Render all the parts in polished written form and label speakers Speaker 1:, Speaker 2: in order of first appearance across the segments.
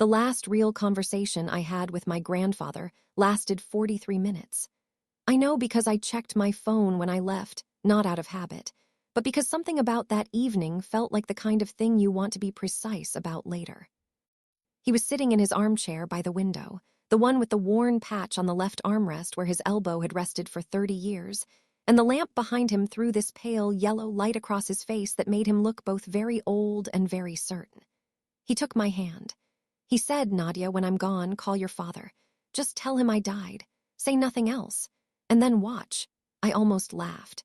Speaker 1: The last real conversation I had with my grandfather lasted 43 minutes. I know because I checked my phone when I left, not out of habit, but because something about that evening felt like the kind of thing you want to be precise about later. He was sitting in his armchair by the window, the one with the worn patch on the left armrest where his elbow had rested for 30 years, and the lamp behind him threw this pale yellow light across his face that made him look both very old and very certain. He took my hand. He said, "Nadia, when I'm gone, call your father. Just tell him I died. Say nothing else. And then watch." I almost laughed.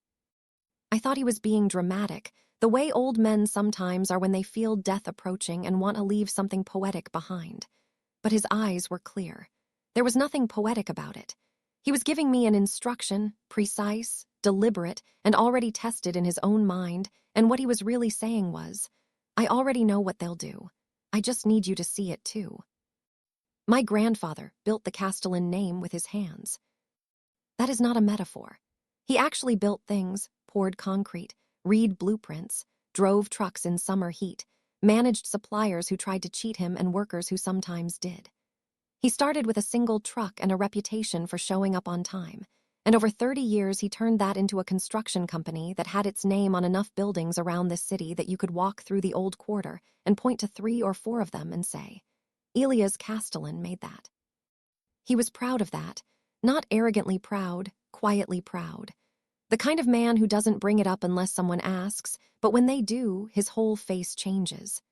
Speaker 1: I thought he was being dramatic, the way old men sometimes are when they feel death approaching and want to leave something poetic behind. But his eyes were clear. There was nothing poetic about it. He was giving me an instruction, precise, deliberate, and already tested in his own mind, and what he was really saying was, "I already know what they'll do. I just need you to see it too." My grandfather built the Castellan name with his hands. That is not a metaphor. He actually built things, poured concrete, read blueprints, drove trucks in summer heat, managed suppliers who tried to cheat him and workers who sometimes did. He started with a single truck and a reputation for showing up on time, and over 30 years he turned that into a construction company that had its name on enough buildings around this city that you could walk through the old quarter and point to 3 or 4 of them and say, "Elias Castellan made that." He was proud of that, not arrogantly proud, quietly proud. The kind of man who doesn't bring it up unless someone asks, but when they do, his whole face changes.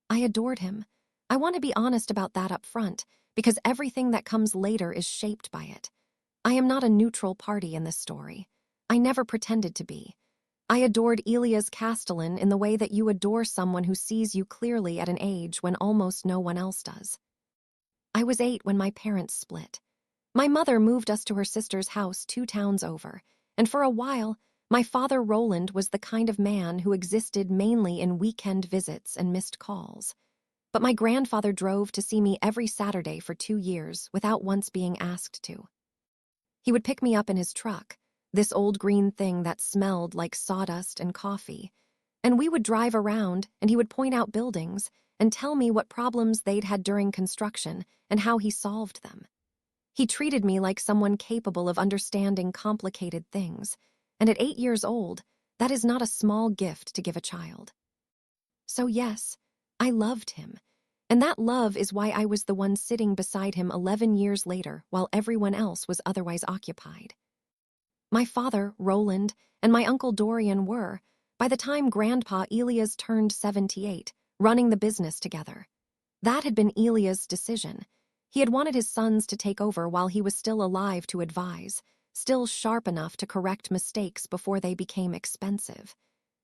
Speaker 1: I adored him. I want to be honest about that up front, because everything that comes later is shaped by it. I am not a neutral party in this story. I never pretended to be. I adored Elias Castellan in the way that you adore someone who sees you clearly at an age when almost no one else does. I was 8 when my parents split. My mother moved us to her sister's house 2 towns over, and for a while, my father Roland was the kind of man who existed mainly in weekend visits and missed calls. But my grandfather drove to see me every Saturday for 2 years without once being asked to. He would pick me up in his truck, this old green thing that smelled like sawdust and coffee, and we would drive around and he would point out buildings and tell me what problems they'd had during construction and how he solved them. He treated me like someone capable of understanding complicated things, and at 8 years old, that is not a small gift to give a child. So yes, I loved him, and that love is why I was the one sitting beside him 11 years later while everyone else was otherwise occupied. My father, Roland, and my uncle Dorian were, by the time Grandpa Elias turned 78, running the business together. That had been Elias' decision. He had wanted his sons to take over while he was still alive to advise, still sharp enough to correct mistakes before they became expensive.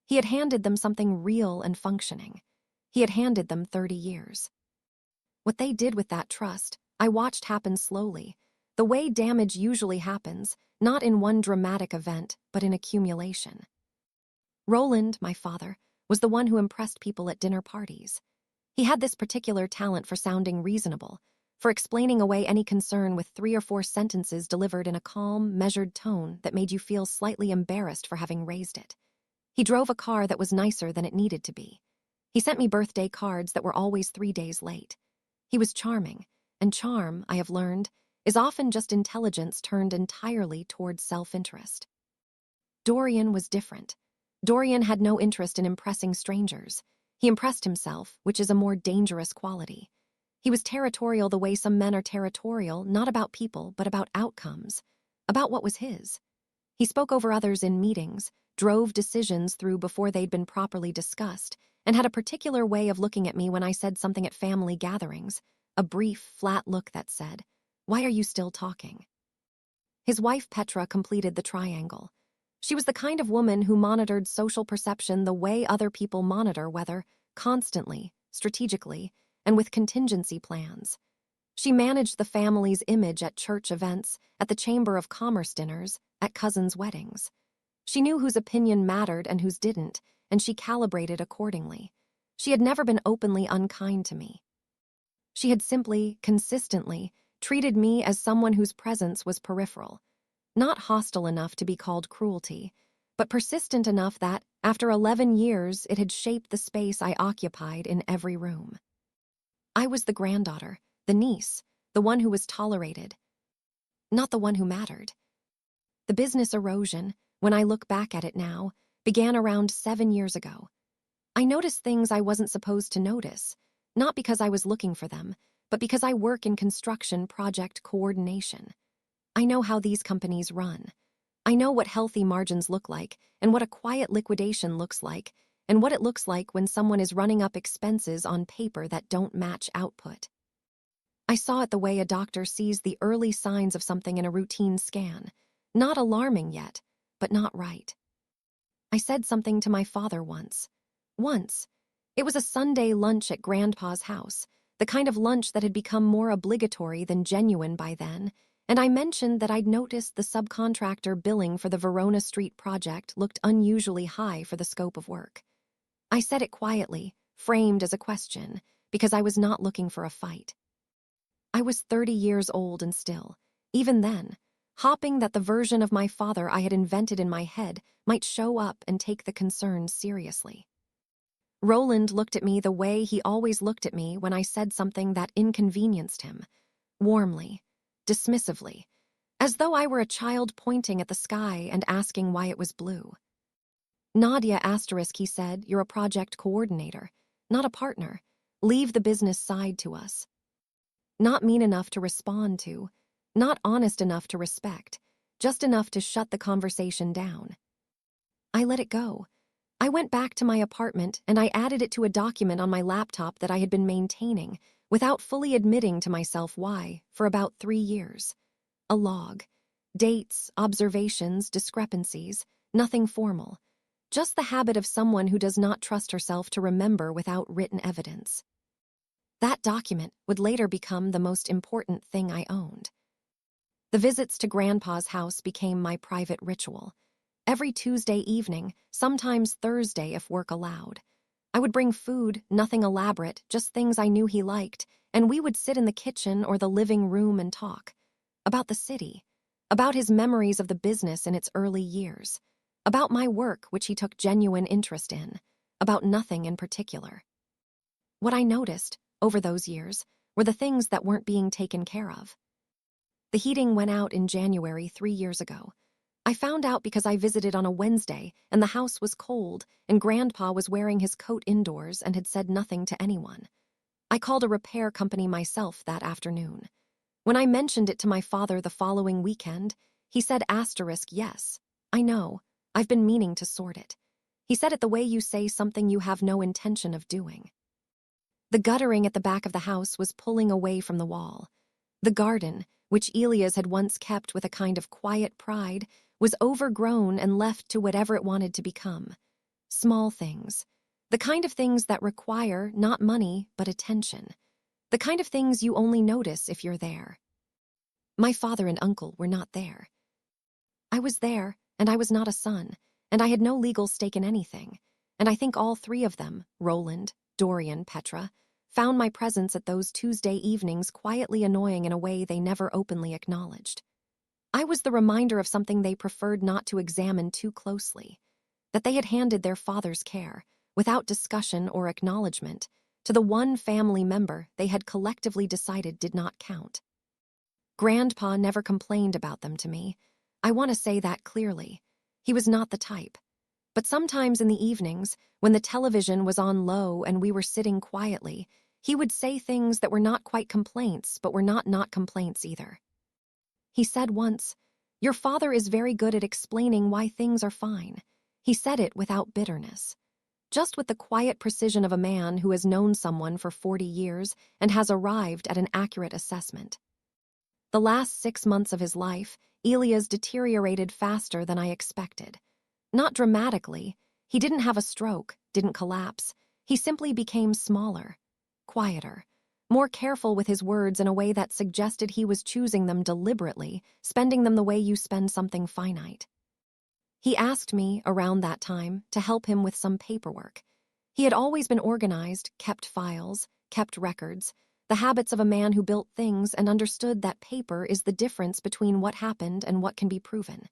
Speaker 1: He had handed them something real and functioning. He had handed them 30 years. What they did with that trust, I watched happen slowly, the way damage usually happens, not in one dramatic event, but in accumulation. Roland, my father, was the one who impressed people at dinner parties. He had this particular talent for sounding reasonable, for explaining away any concern with 3 or 4 sentences delivered in a calm, measured tone that made you feel slightly embarrassed for having raised it. He drove a car that was nicer than it needed to be. He sent me birthday cards that were always 3 days late. He was charming, and charm, I have learned, is often just intelligence turned entirely towards self-interest. Dorian was different. Dorian had no interest in impressing strangers. He impressed himself, which is a more dangerous quality. He was territorial the way some men are territorial, not about people, but about outcomes, about what was his. He spoke over others in meetings, drove decisions through before they'd been properly discussed, and had a particular way of looking at me when I said something at family gatherings, a brief, flat look that said, "Why are you still talking?" His wife Petra completed the triangle. She was the kind of woman who monitored social perception the way other people monitor weather, constantly, strategically, and with contingency plans. She managed the family's image at church events, at the Chamber of Commerce dinners, at cousins' weddings. She knew whose opinion mattered and whose didn't, and she calibrated accordingly. She had never been openly unkind to me. She had simply, consistently, treated me as someone whose presence was peripheral, not hostile enough to be called cruelty, but persistent enough that, after 11 years, it had shaped the space I occupied in every room. I was the granddaughter, the niece, the one who was tolerated, not the one who mattered. The business erosion, when I look back at it now, began around 7 years ago. I noticed things I wasn't supposed to notice, not because I was looking for them, but because I work in construction project coordination. I know how these companies run. I know what healthy margins look like, and what a quiet liquidation looks like, and what it looks like when someone is running up expenses on paper that don't match output. I saw it the way a doctor sees the early signs of something in a routine scan. Not alarming yet, but not right. I said something to my father once. Once. It was a Sunday lunch at Grandpa's house, the kind of lunch that had become more obligatory than genuine by then, and I mentioned that I'd noticed the subcontractor billing for the Verona Street project looked unusually high for the scope of work. I said it quietly, framed as a question, because I was not looking for a fight. I was 30 years old and still, even then, hoping that the version of my father I had invented in my head might show up and take the concerns seriously. Roland looked at me the way he always looked at me when I said something that inconvenienced him, warmly, dismissively, as though I were a child pointing at the sky and asking why it was blue. Nadia asterisk, he said, you're a project coordinator, not a partner. Leave the business side to us. Not mean enough to respond to, not honest enough to respect, just enough to shut the conversation down. I let it go. I went back to my apartment and I added it to a document on my laptop that I had been maintaining, without fully admitting to myself why, for about 3 years. A log. Dates, observations, discrepancies, nothing formal. Just the habit of someone who does not trust herself to remember without written evidence. That document would later become the most important thing I owned. The visits to Grandpa's house became my private ritual. Every Tuesday evening, sometimes Thursday if work allowed. I would bring food, nothing elaborate, just things I knew he liked, and we would sit in the kitchen or the living room and talk. About the city. About his memories of the business in its early years. About my work, which he took genuine interest in. About nothing in particular. What I noticed, over those years, were the things that weren't being taken care of. The heating went out in January 3 years ago. I found out because I visited on a Wednesday and the house was cold and Grandpa was wearing his coat indoors and had said nothing to anyone. I called a repair company myself that afternoon. When I mentioned it to my father the following weekend, he said asterisk yes. I know. I've been meaning to sort it. He said it the way you say something you have no intention of doing. The guttering at the back of the house was pulling away from the wall. The garden, which Elias had once kept with a kind of quiet pride, was overgrown and left to whatever it wanted to become. Small things. The kind of things that require not money, but attention. The kind of things you only notice if you're there. My father and uncle were not there. I was there, and I was not a son, and I had no legal stake in anything. And I think all 3 of them, Roland, Dorian, Petra, found my presence at those Tuesday evenings quietly annoying in a way they never openly acknowledged. I was the reminder of something they preferred not to examine too closely, that they had handed their father's care, without discussion or acknowledgement, to the one family member they had collectively decided did not count. Grandpa never complained about them to me. I want to say that clearly. He was not the type. But sometimes in the evenings, when the television was on low and we were sitting quietly, he would say things that were not quite complaints, but were not complaints either. He said once, "Your father is very good at explaining why things are fine." He said it without bitterness. Just with the quiet precision of a man who has known someone for 40 years and has arrived at an accurate assessment. The last 6 months of his life, Elias deteriorated faster than I expected. Not dramatically. He didn't have a stroke, didn't collapse. He simply became smaller, quieter, more careful with his words in a way that suggested he was choosing them deliberately, spending them the way you spend something finite. He asked me, around that time, to help him with some paperwork. He had always been organized, kept files, kept records, the habits of a man who built things and understood that paper is the difference between what happened and what can be proven.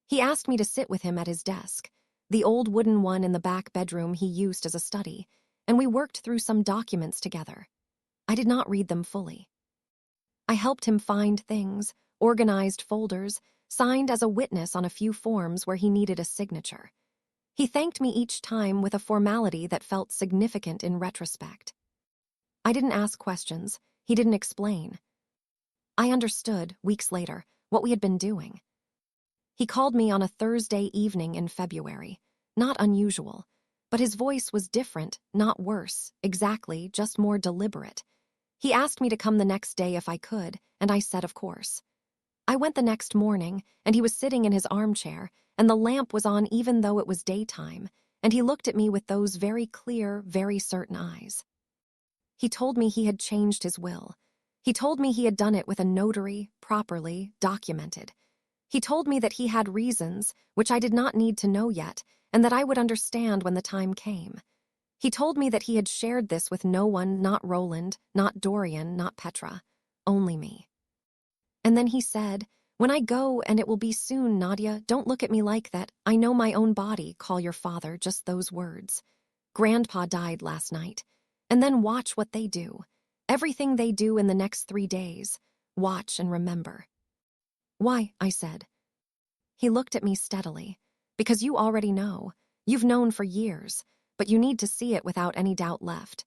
Speaker 1: He asked me to sit with him at his desk, the old wooden one in the back bedroom he used as a study, and we worked through some documents together. I did not read them fully. I helped him find things, organized folders, signed as a witness on a few forms where he needed a signature. He thanked me each time with a formality that felt significant in retrospect. I didn't ask questions. He didn't explain. I understood, weeks later, what we had been doing. He called me on a Thursday evening in February. Not unusual, but his voice was different, not worse, exactly, just more deliberate. He asked me to come the next day if I could, and I said of course. I went the next morning, and he was sitting in his armchair, and the lamp was on even though it was daytime, and he looked at me with those very clear, very certain eyes. He told me he had changed his will. He told me he had done it with a notary, properly, documented. He told me that he had reasons, which I did not need to know yet, and that I would understand when the time came. He told me that he had shared this with no one, not Roland, not Dorian, not Petra, only me. And then he said, "When I go, and it will be soon, Nadia, don't look at me like that. I know my own body, call your father, just those words. Grandpa died last night. And then watch what they do. Everything they do in the next 3 days. Watch and remember." "Why?" I said. He looked at me steadily. "Because you already know. You've known for years, but you need to see it without any doubt left."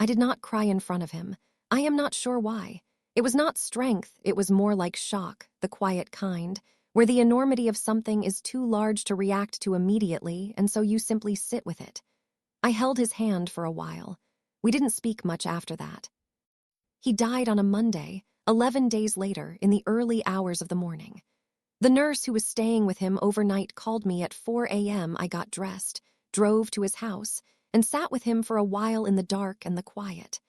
Speaker 1: I did not cry in front of him. I am not sure why. It was not strength, it was more like shock, the quiet kind, where the enormity of something is too large to react to immediately, and so you simply sit with it. I held his hand for a while. We didn't speak much after that. He died on a Monday, 11 days later, in the early hours of the morning. The nurse who was staying with him overnight called me at 4 a.m. I got dressed, drove to his house, and sat with him for a while in the dark and the quiet.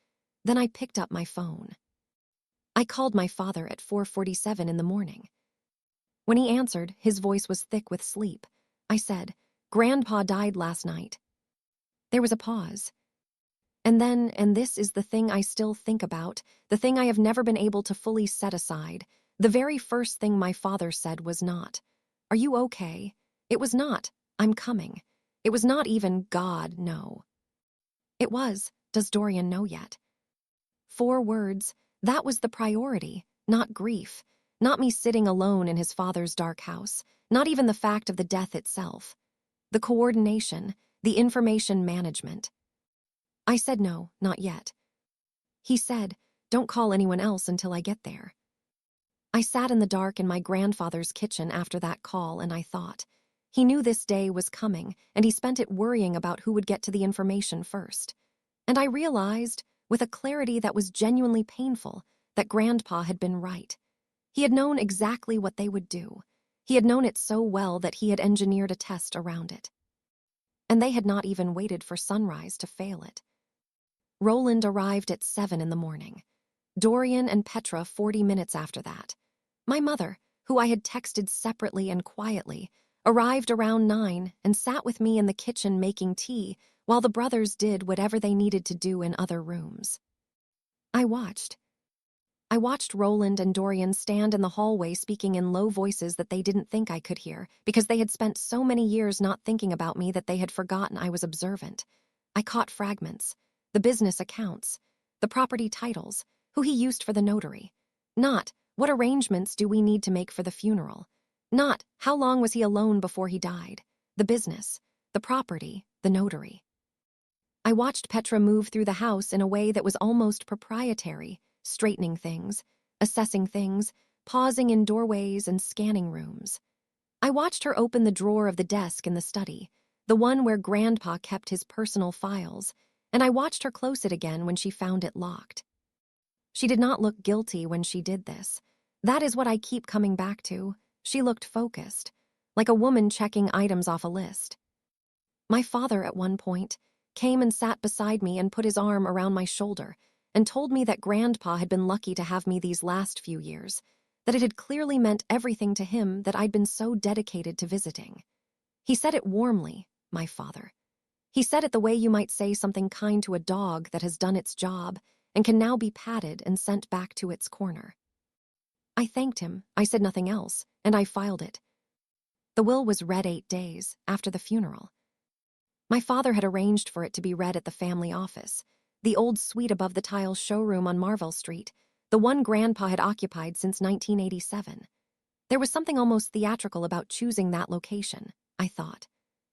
Speaker 1: Then I picked up my phone. I called my father at 4:47 in the morning. When he answered, his voice was thick with sleep. I said, "Grandpa died last night." There was a pause. And then, and this is the thing I still think about, the thing I have never been able to fully set aside, the very first thing my father said was not, "Are you okay?" It was not, "I'm coming." It was not even, "God, no." It was, "Does Dorian know yet?" 4 words, that was the priority, not grief, not me sitting alone in his father's dark house, not even the fact of the death itself. The coordination, the information management. I said no, not yet. He said, "Don't call anyone else until I get there." I sat in the dark in my grandfather's kitchen after that call, and I thought. He knew this day was coming, and he spent it worrying about who would get to the information first. And I realized, with a clarity that was genuinely painful, that Grandpa had been right. He had known exactly what they would do. He had known it so well that he had engineered a test around it. And they had not even waited for sunrise to fail it. Roland arrived at 7 in the morning. Dorian and Petra 40 minutes after that. My mother, who I had texted separately and quietly, arrived around 9 and sat with me in the kitchen making tea while the brothers did whatever they needed to do in other rooms. I watched. I watched Roland and Dorian stand in the hallway speaking in low voices that they didn't think I could hear because they had spent so many years not thinking about me that they had forgotten I was observant. I caught fragments. The business accounts. The property titles. Who he used for the notary. Not, what arrangements do we need to make for the funeral? Not, how long was he alone before he died? The business. The property. The notary. I watched Petra move through the house in a way that was almost proprietary, straightening things, assessing things, pausing in doorways and scanning rooms. I watched her open the drawer of the desk in the study, the one where Grandpa kept his personal files, and I watched her close it again when she found it locked. She did not look guilty when she did this. That is what I keep coming back to. She looked focused, like a woman checking items off a list. My father, at one point, came and sat beside me and put his arm around my shoulder and told me that Grandpa had been lucky to have me these last few years, that it had clearly meant everything to him that I'd been so dedicated to visiting. He said it warmly, my father. He said it the way you might say something kind to a dog that has done its job and can now be patted and sent back to its corner. I thanked him, I said nothing else, and I filed it. The will was read 8 days after the funeral. My father had arranged for it to be read at the family office. the old suite above the tile showroom on Marvell Street, the one Grandpa had occupied since 1987. There was something almost theatrical about choosing that location, I thought.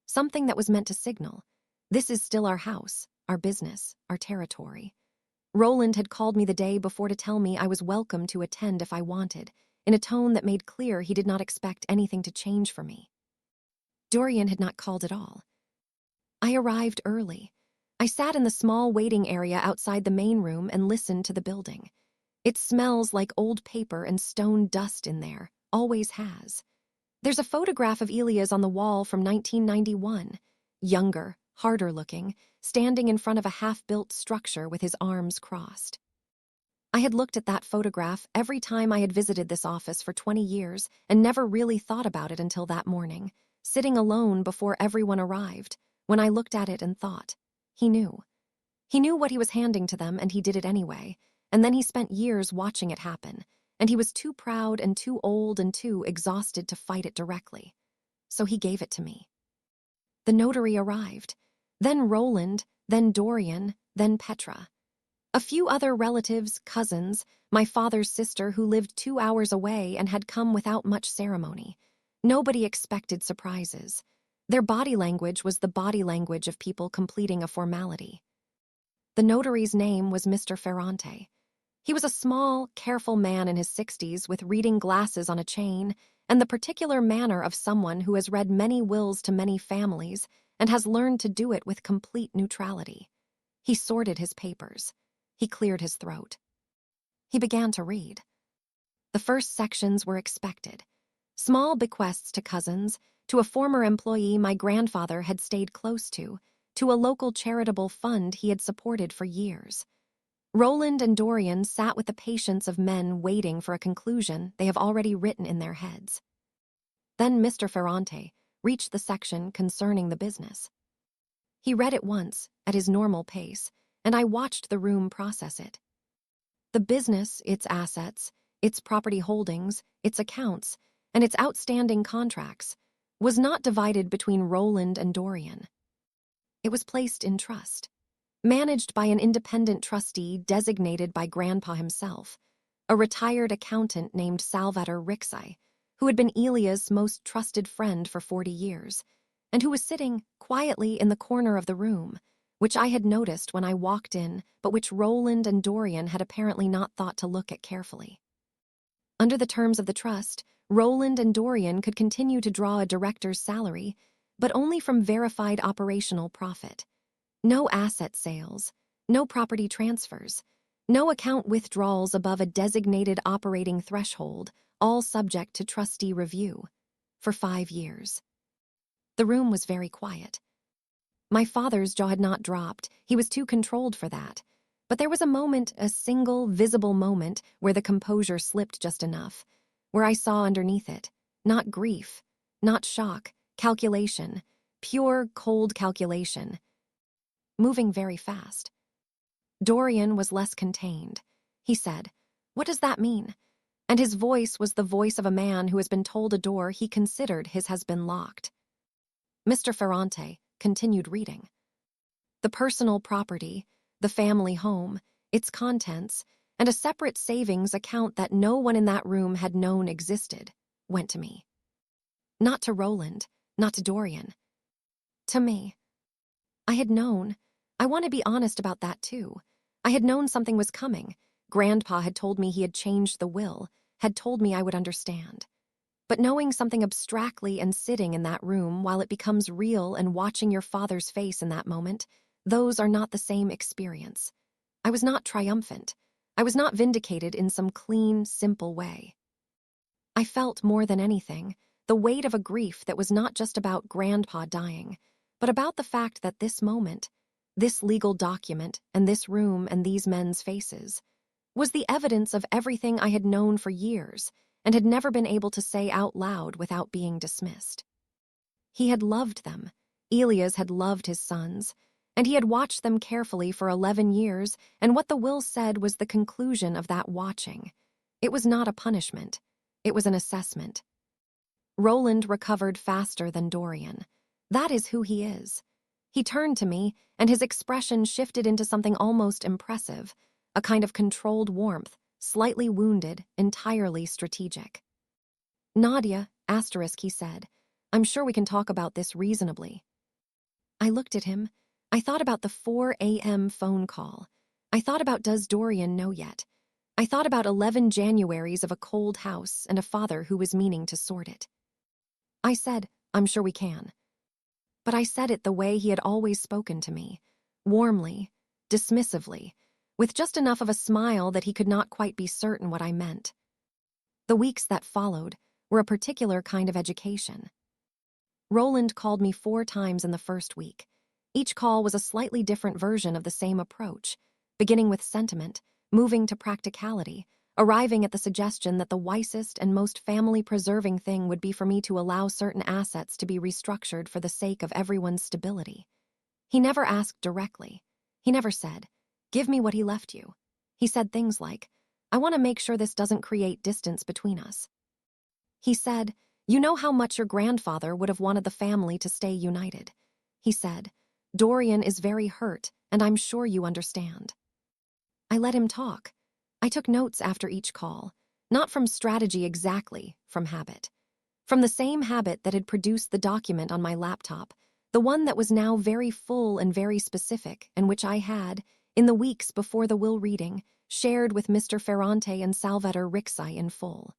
Speaker 1: Something that was meant to signal, this is still our house, our business, our territory. Roland had called me the day before to tell me I was welcome to attend if I wanted, in a tone that made clear he did not expect anything to change for me. Dorian had not called at all. I arrived early. I sat in the small waiting area outside the main room and listened to the building. It smells like old paper and stone dust in there, always has. There's a photograph of Elias on the wall from 1991, younger, harder looking, standing in front of a half-built structure with his arms crossed. I had looked at that photograph every time I had visited this office for 20 years and never really thought about it until that morning, sitting alone before everyone arrived, when I looked at it and thought, he knew. He knew what he was handing to them and he did it anyway, and then he spent years watching it happen, and he was too proud and too old and too exhausted to fight it directly. So he gave it to me. The notary arrived, then Roland, then Dorian, then Petra. A few other relatives, cousins, my father's sister who lived 2 hours away and had come without much ceremony. Nobody expected surprises. Their body language was the body language of people completing a formality. The notary's name was Mr. Ferrante. He was a small, careful man in his 60s with reading glasses on a chain and the particular manner of someone who has read many wills to many families and has learned to do it with complete neutrality. He sorted his papers. He cleared his throat. He began to read. The first sections were expected. Small bequests to cousins, to a former employee my grandfather had stayed close to a local charitable fund he had supported for years. Roland and Dorian sat with the patience of men waiting for a conclusion they have already written in their heads. Then Mr. Ferrante reached the section concerning the business. He read it once, at his normal pace, and I watched the room process it. The business, its assets, its property holdings, its accounts, and its outstanding contracts was not divided between Roland and Dorian. It was placed in trust, managed by an independent trustee designated by Grandpa himself, a retired accountant named Salvator Rixai, who had been Elia's most trusted friend for 40 years, and who was sitting quietly in the corner of the room, which I had noticed when I walked in, but which Roland and Dorian had apparently not thought to look at carefully. Under the terms of the trust, Roland and Dorian could continue to draw a director's salary, but only from verified operational profit. No asset sales, no property transfers, no account withdrawals above a designated operating threshold, all subject to trustee review, for 5 years. The room was very quiet. My father's jaw had not dropped, he was too controlled for that. But there was a moment, a single, visible moment, where the composure slipped just enough, where I saw underneath it, not grief, not shock, calculation, pure, cold calculation, moving very fast. Dorian was less contained. He said, "What does that mean?" And his voice was the voice of a man who has been told a door he considered his has been locked. Mr. Ferrante continued reading. The personal property, the family home, its contents, and a separate savings account that no one in that room had known existed, went to me. Not to Roland, not to Dorian. To me. I had known. I want to be honest about that too. I had known something was coming. Grandpa had told me he had changed the will, had told me I would understand. But knowing something abstractly and sitting in that room while it becomes real and watching your father's face in that moment, those are not the same experience. I was not triumphant. I was not vindicated in some clean, simple way. I felt more than anything the weight of a grief that was not just about Grandpa dying, but about the fact that this moment, this legal document, and this room and these men's faces, was the evidence of everything I had known for years and had never been able to say out loud without being dismissed. He had loved them. Elias had loved his sons, and he had watched them carefully for 11 years, and what the will said was the conclusion of that watching. It was not a punishment. It was an assessment. Roland recovered faster than Dorian. That is who he is. He turned to me, and his expression shifted into something almost impressive, a kind of controlled warmth, slightly wounded, entirely strategic. Nadia, asterisk, he said, I'm sure we can talk about this reasonably. I looked at him. I thought about the 4 a.m. phone call. I thought about does Dorian know yet? I thought about 11 Januaries of a cold house and a father who was meaning to sort it. I said, I'm sure we can. But I said it the way he had always spoken to me, warmly, dismissively, with just enough of a smile that he could not quite be certain what I meant. The weeks that followed were a particular kind of education. Roland called me 4 times in the first week. Each call was a slightly different version of the same approach, beginning with sentiment, moving to practicality, arriving at the suggestion that the wisest and most family-preserving thing would be for me to allow certain assets to be restructured for the sake of everyone's stability. He never asked directly. He never said, give me what he left you. He said things like, I want to make sure this doesn't create distance between us. He said, you know how much your grandfather would have wanted the family to stay united. He said, Dorian is very hurt, and I'm sure you understand. I let him talk. I took notes after each call, not from strategy exactly, from habit. From the same habit that had produced the document on my laptop, the one that was now very full and very specific, and which I had, in the weeks before the will reading, shared with Mr. Ferrante and Salvator Rixai in full.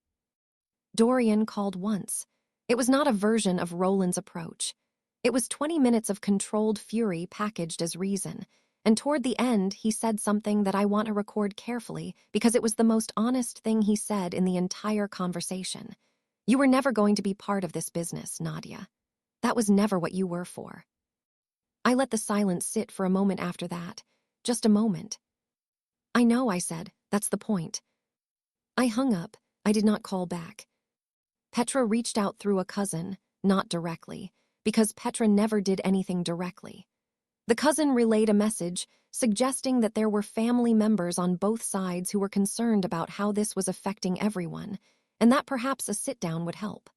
Speaker 1: Dorian called once. It was not a version of Roland's approach. It was 20 minutes of controlled fury packaged as reason, and toward the end he said something that I want to record carefully because it was the most honest thing he said in the entire conversation. You were never going to be part of this business, Nadia. That was never what you were for. I let the silence sit for a moment after that. Just a moment. I know, I said. That's the point. I hung up. I did not call back. Petra reached out through a cousin, not directly, because Petra never did anything directly. The cousin relayed a message suggesting that there were family members on both sides who were concerned about how this was affecting everyone, and that perhaps a sit-down would help.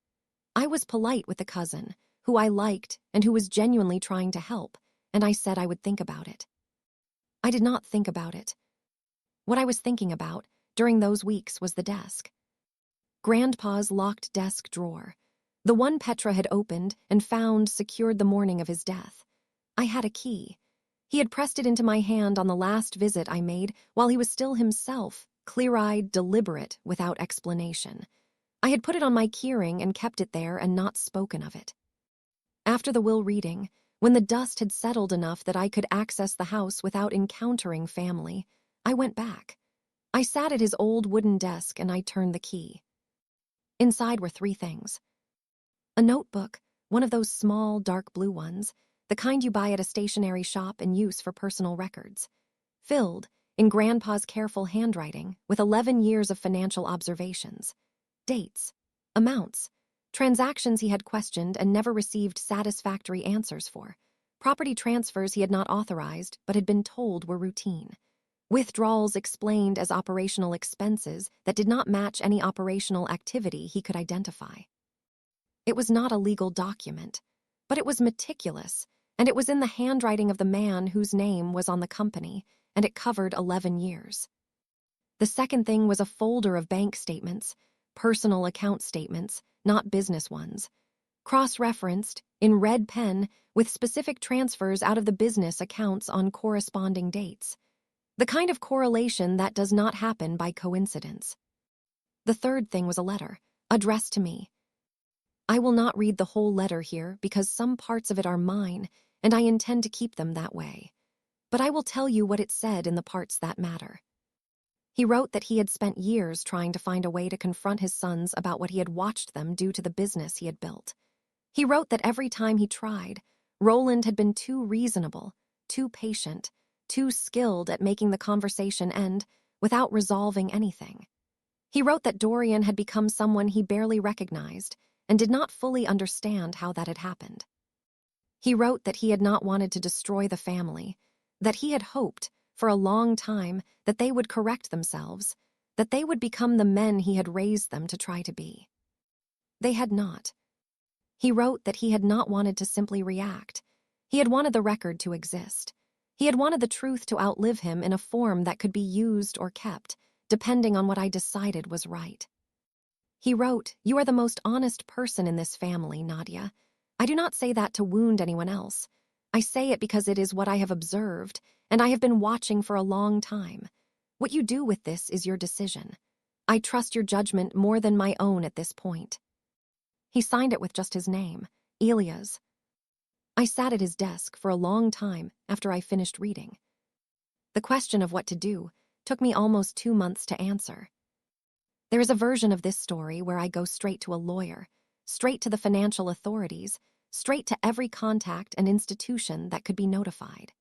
Speaker 1: I was polite with the cousin, who I liked and who was genuinely trying to help, and I said I would think about it. I did not think about it. What I was thinking about during those weeks was the desk. Grandpa's locked desk drawer, the one Petra had opened and found secured the morning of his death. I had a key. He had pressed it into my hand on the last visit I made while he was still himself, clear-eyed, deliberate, without explanation. I had put it on my keyring and kept it there and not spoken of it. After the will reading, when the dust had settled enough that I could access the house without encountering family, I went back. I sat at his old wooden desk and I turned the key. Inside were 3 things. A notebook, one of those small, dark blue ones, the kind you buy at a stationery shop in use for personal records, filled, in Grandpa's careful handwriting, with 11 years of financial observations, dates, amounts, transactions he had questioned and never received satisfactory answers for, property transfers he had not authorized but had been told were routine, withdrawals explained as operational expenses that did not match any operational activity he could identify. It was not a legal document, but it was meticulous, and it was in the handwriting of the man whose name was on the company, and it covered 11 years. The second thing was a folder of bank statements, personal account statements, not business ones, cross-referenced, in red pen, with specific transfers out of the business accounts on corresponding dates. The kind of correlation that does not happen by coincidence. The third thing was a letter, addressed to me. I will not read the whole letter here because some parts of it are mine, and I intend to keep them that way. But I will tell you what it said in the parts that matter. He wrote that he had spent years trying to find a way to confront his sons about what he had watched them do to the business he had built. He wrote that every time he tried, Roland had been too reasonable, too patient, too skilled at making the conversation end without resolving anything. He wrote that Dorian had become someone he barely recognized and did not fully understand how that had happened. He wrote that he had not wanted to destroy the family, that he had hoped, for a long time, that they would correct themselves, that they would become the men he had raised them to try to be. They had not. He wrote that he had not wanted to simply react. He had wanted the record to exist. He had wanted the truth to outlive him in a form that could be used or kept, depending on what I decided was right. He wrote, "You are the most honest person in this family, Nadia. I do not say that to wound anyone else. I say it because it is what I have observed, and I have been watching for a long time. What you do with this is your decision. I trust your judgment more than my own at this point." He signed it with just his name, Elia's. I sat at his desk for a long time after I finished reading. The question of what to do took me almost 2 months to answer. There is a version of this story where I go straight to a lawyer, straight to the financial authorities, straight to every contact and institution that could be notified.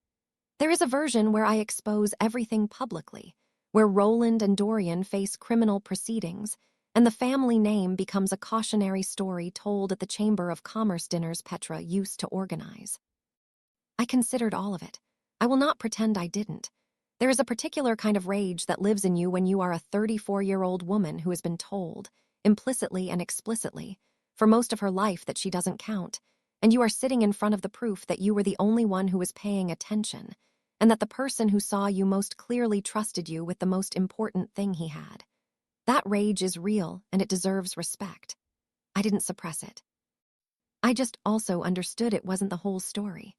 Speaker 1: There is a version where I expose everything publicly, where Roland and Dorian face criminal proceedings, and the family name becomes a cautionary story told at the Chamber of Commerce dinners Petra used to organize. I considered all of it. I will not pretend I didn't. There is a particular kind of rage that lives in you when you are a 34-year-old woman who has been told, implicitly and explicitly, for most of her life that she doesn't count, and you are sitting in front of the proof that you were the only one who was paying attention, and that the person who saw you most clearly trusted you with the most important thing he had. That rage is real, and it deserves respect. I didn't suppress it. I just also understood it wasn't the whole story.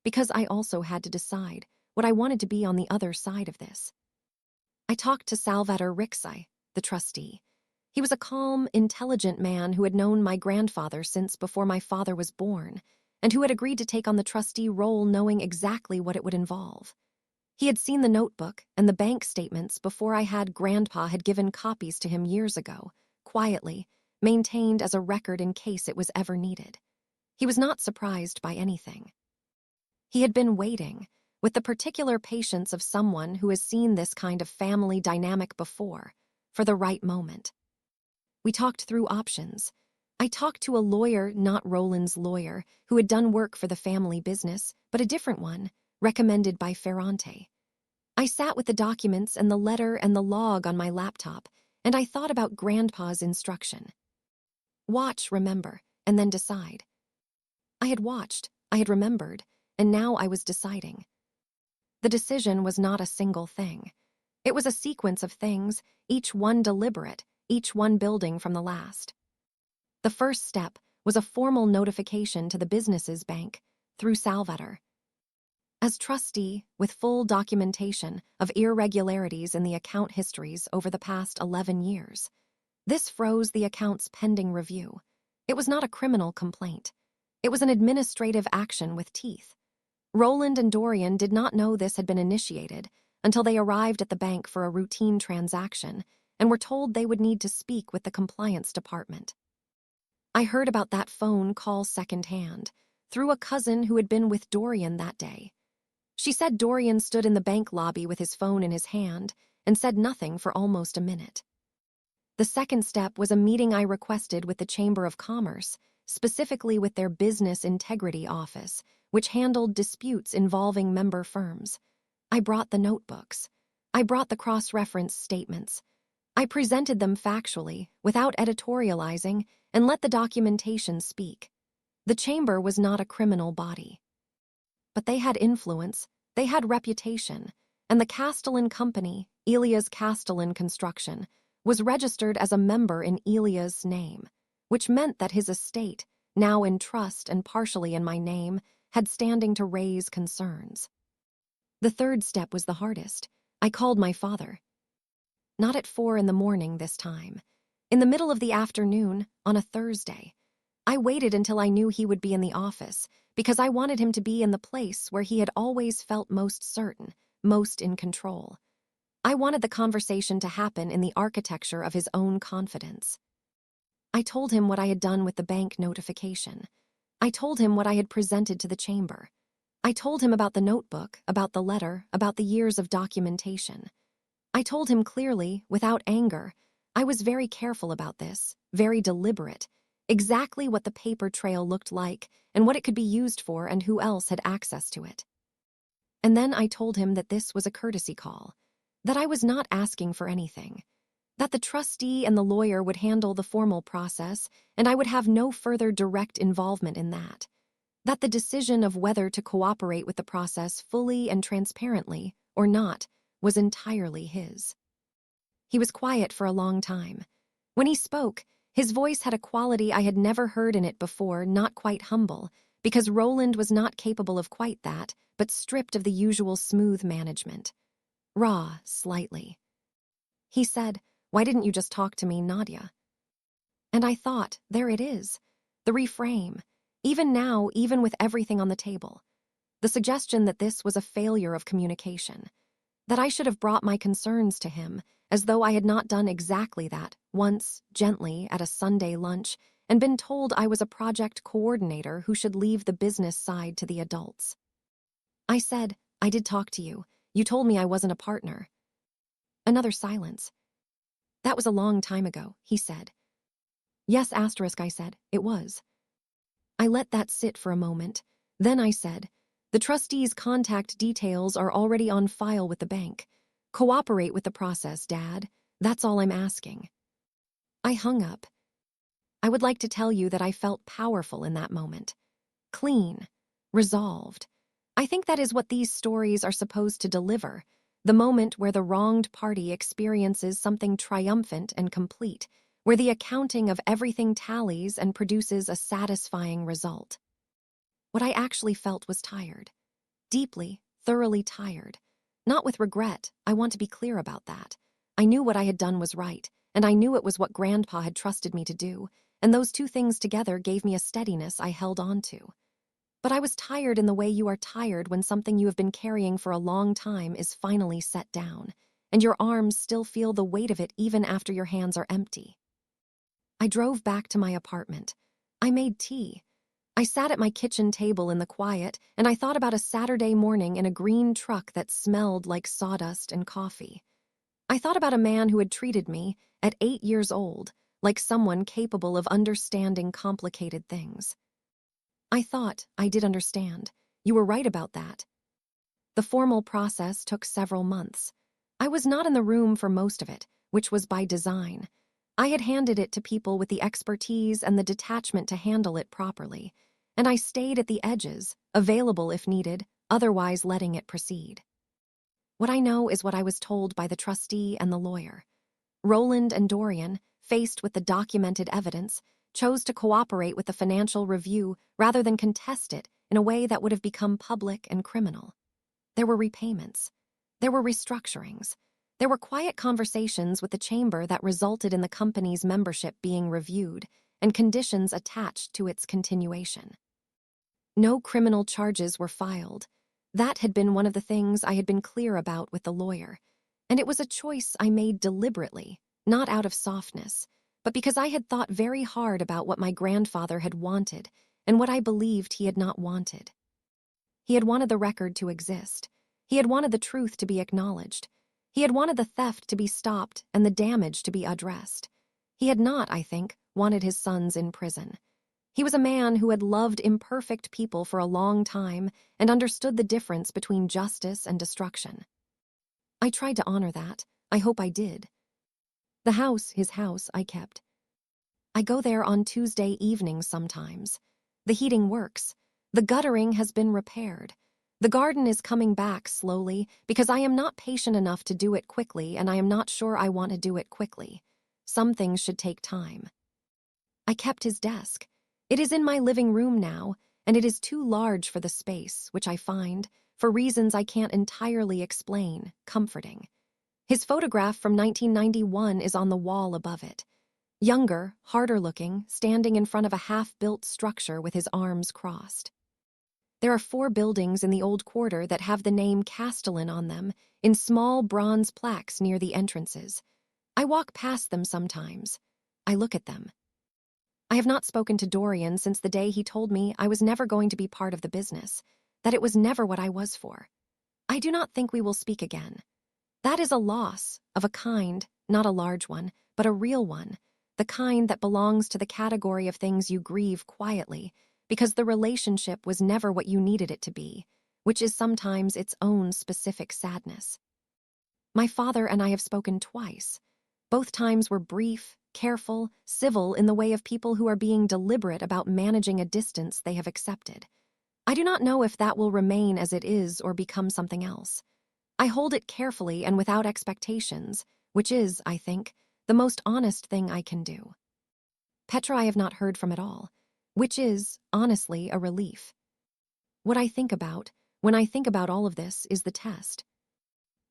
Speaker 1: Because I also had to decide what I wanted to be on the other side of this. I talked to Salvatore Rixai, the trustee. He was a calm, intelligent man who had known my grandfather since before my father was born, and who had agreed to take on the trustee role knowing exactly what it would involve. He had seen the notebook and the bank statements before Grandpa had given copies to him years ago, quietly, maintained as a record in case it was ever needed. He was not surprised by anything. He had been waiting, with the particular patience of someone who has seen this kind of family dynamic before, for the right moment. We talked through options. I talked to a lawyer, not Roland's lawyer, who had done work for the family business, but a different one, recommended by Ferrante. I sat with the documents and the letter and the log on my laptop, and I thought about Grandpa's instruction. Watch, remember, and then decide. I had watched, I had remembered, and now I was deciding. The decision was not a single thing. It was a sequence of things, each one deliberate, each one building from the last. The first step was a formal notification to the business's bank, through Salvatore. As trustee, with full documentation of irregularities in the account histories over the past 11 years, this froze the account's pending review. It was not a criminal complaint. It was an administrative action with teeth. Roland and Dorian did not know this had been initiated until they arrived at the bank for a routine transaction and were told they would need to speak with the compliance department. I heard about that phone call secondhand, through a cousin who had been with Dorian that day. She said Dorian stood in the bank lobby with his phone in his hand and said nothing for almost a minute. The second step was a meeting I requested with the Chamber of Commerce, specifically with their Business Integrity Office, which handled disputes involving member firms. I brought the notebooks. I brought the cross-reference statements. I presented them factually, without editorializing, and let the documentation speak. The chamber was not a criminal body. But they had influence, they had reputation, and the Castellan company, Elia's Castellan Construction, was registered as a member in Elia's name, which meant that his estate, now in trust and partially in my name, had standing to raise concerns. The third step was the hardest. I called my father. Not at 4 a.m. this time. In the middle of the afternoon, on a Thursday. I waited until I knew he would be in the office, because I wanted him to be in the place where he had always felt most certain, most in control. I wanted the conversation to happen in the architecture of his own confidence. I told him what I had done with the bank notification. I told him what I had presented to the chamber. I told him about the notebook, about the letter, about the years of documentation. I told him clearly, without anger. I was very careful about this, very deliberate, exactly what the paper trail looked like and what it could be used for and who else had access to it. And then I told him that this was a courtesy call, that I was not asking for anything, that the trustee and the lawyer would handle the formal process and I would have no further direct involvement in that. that the decision of whether to cooperate with the process fully and transparently or not was entirely his. He was quiet for a long time. When he spoke, his voice had a quality I had never heard in it before, not quite humble, because Roland was not capable of quite that, but stripped of the usual smooth management. Raw, slightly. He said, "Why didn't you just talk to me, Nadia?" And I thought, there it is. The reframe. Even now, even with everything on the table. The suggestion that this was a failure of communication. That I should have brought my concerns to him, as though I had not done exactly that, once, gently, at a Sunday lunch, and been told I was a project coordinator who should leave the business side to the adults. I said, "I did talk to you. You told me I wasn't a partner." Another silence. "That was a long time ago," he said. "Yes, asterisk," I said. "It was." I let that sit for a moment. Then I said, "The trustee's contact details are already on file with the bank. Cooperate with the process, Dad. That's all I'm asking." I hung up. I would like to tell you that I felt powerful in that moment. Clean. Resolved. I think that is what these stories are supposed to deliver. The moment where the wronged party experiences something triumphant and complete, where the accounting of everything tallies and produces a satisfying result. What I actually felt was tired. Deeply, thoroughly tired. Not with regret, I want to be clear about that. I knew what I had done was right, and I knew it was what Grandpa had trusted me to do, and those two things together gave me a steadiness I held on to. But I was tired in the way you are tired when something you have been carrying for a long time is finally set down, and your arms still feel the weight of it even after your hands are empty. I drove back to my apartment. I made tea. I sat at my kitchen table in the quiet, and I thought about a Saturday morning in a green truck that smelled like sawdust and coffee. I thought about a man who had treated me, at 8 years old, like someone capable of understanding complicated things. I thought I did understand. You were right about that. The formal process took several months. I was not in the room for most of it, which was by design. I had handed it to people with the expertise and the detachment to handle it properly, and I stayed at the edges, available if needed, otherwise letting it proceed. What I know is what I was told by the trustee and the lawyer. Roland and Dorian, faced with the documented evidence, chose to cooperate with the financial review rather than contest it in a way that would have become public and criminal. There were repayments. There were restructurings. There were quiet conversations with the chamber that resulted in the company's membership being reviewed and conditions attached to its continuation. No criminal charges were filed. That had been one of the things I had been clear about with the lawyer, and it was a choice I made deliberately, not out of softness, but because I had thought very hard about what my grandfather had wanted and what I believed he had not wanted. He had wanted the record to exist. He had wanted the truth to be acknowledged. He had wanted the theft to be stopped and the damage to be addressed. He had not, I think, wanted his sons in prison. He was a man who had loved imperfect people for a long time and understood the difference between justice and destruction. I tried to honor that. I hope I did. The house, his house, I kept. I go there on Tuesday evenings sometimes. The heating works. The guttering has been repaired. The garden is coming back slowly because I am not patient enough to do it quickly, and I am not sure I want to do it quickly. Some things should take time. I kept his desk. It is in my living room now, and it is too large for the space, which I find, for reasons I can't entirely explain, comforting. His photograph from 1991 is on the wall above it. Younger, harder looking, standing in front of a half-built structure with his arms crossed. There are 4 buildings in the old quarter that have the name Castellan on them in small bronze plaques near the entrances. I walk past them sometimes. I look at them. I have not spoken to Dorian since the day he told me I was never going to be part of the business, that it was never what I was for. I do not think we will speak again. That is a loss, of a kind, not a large one, but a real one, the kind that belongs to the category of things you grieve quietly, because the relationship was never what you needed it to be, which is sometimes its own specific sadness. My father and I have spoken twice. Both times were brief, careful, civil in the way of people who are being deliberate about managing a distance they have accepted. I do not know if that will remain as it is or become something else. I hold it carefully and without expectations, which is, I think, the most honest thing I can do. Petra I have not heard from at all, which is, honestly, a relief. What I think about, when I think about all of this, is the test.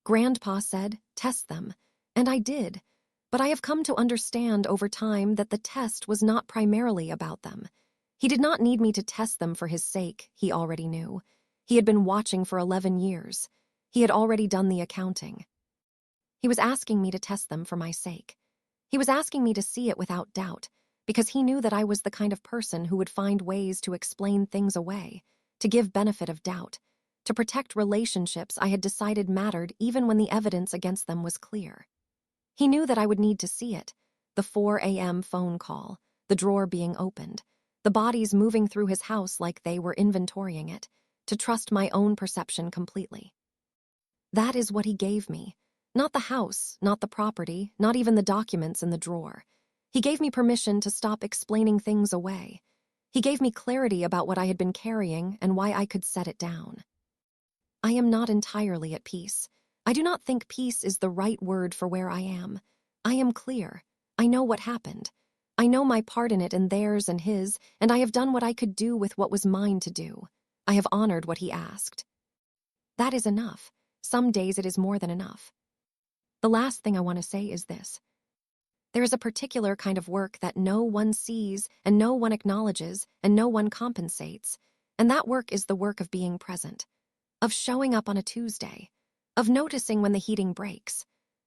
Speaker 1: Grandpa said, test them, and I did, but I have come to understand over time that the test was not primarily about them. He did not need me to test them for his sake, he already knew. He had been watching for 11 years. He had already done the accounting. He was asking me to test them for my sake. He was asking me to see it without doubt, because he knew that I was the kind of person who would find ways to explain things away, to give benefit of doubt, to protect relationships I had decided mattered even when the evidence against them was clear. He knew that I would need to see it, the 4 a.m. phone call, the drawer being opened, the bodies moving through his house like they were inventorying it, to trust my own perception completely. That is what he gave me. Not the house, not the property, not even the documents in the drawer. He gave me permission to stop explaining things away. He gave me clarity about what I had been carrying and why I could set it down. I am not entirely at peace. I do not think peace is the right word for where I am. I am clear. I know what happened. I know my part in it and theirs and his, and I have done what I could do with what was mine to do. I have honored what he asked. That is enough. Some days it is more than enough. The last thing I want to say is this. There is a particular kind of work that no one sees and no one acknowledges and no one compensates, and that work is the work of being present, of showing up on a Tuesday, of noticing when the heating breaks,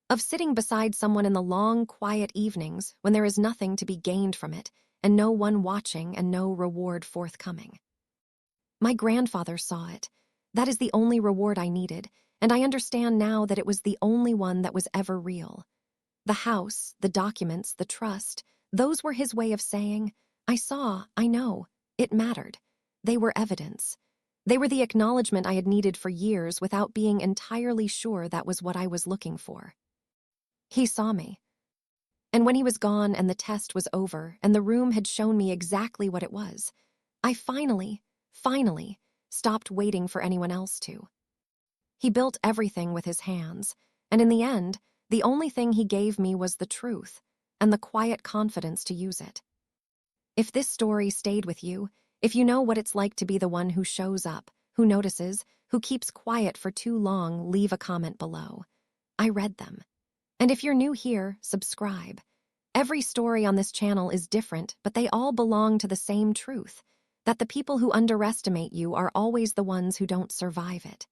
Speaker 1: of sitting beside someone in the long, quiet evenings when there is nothing to be gained from it and no one watching and no reward forthcoming. My grandfather saw it. That is the only reward I needed, and I understand now that it was the only one that was ever real. The house, the documents, the trust, those were his way of saying, I saw, I know, it mattered. They were evidence. They were the acknowledgement I had needed for years without being entirely sure that was what I was looking for. He saw me. And when he was gone and the test was over and the room had shown me exactly what it was, I finally stopped waiting for anyone else to. He built everything with his hands, and in the end, the only thing he gave me was the truth and the quiet confidence to use it. If this story stayed with you, if you know what it's like to be the one who shows up, who notices, who keeps quiet for too long, leave a comment below. I read them. And if you're new here, subscribe. Every story on this channel is different, but they all belong to the same truth, that the people who underestimate you are always the ones who don't survive it.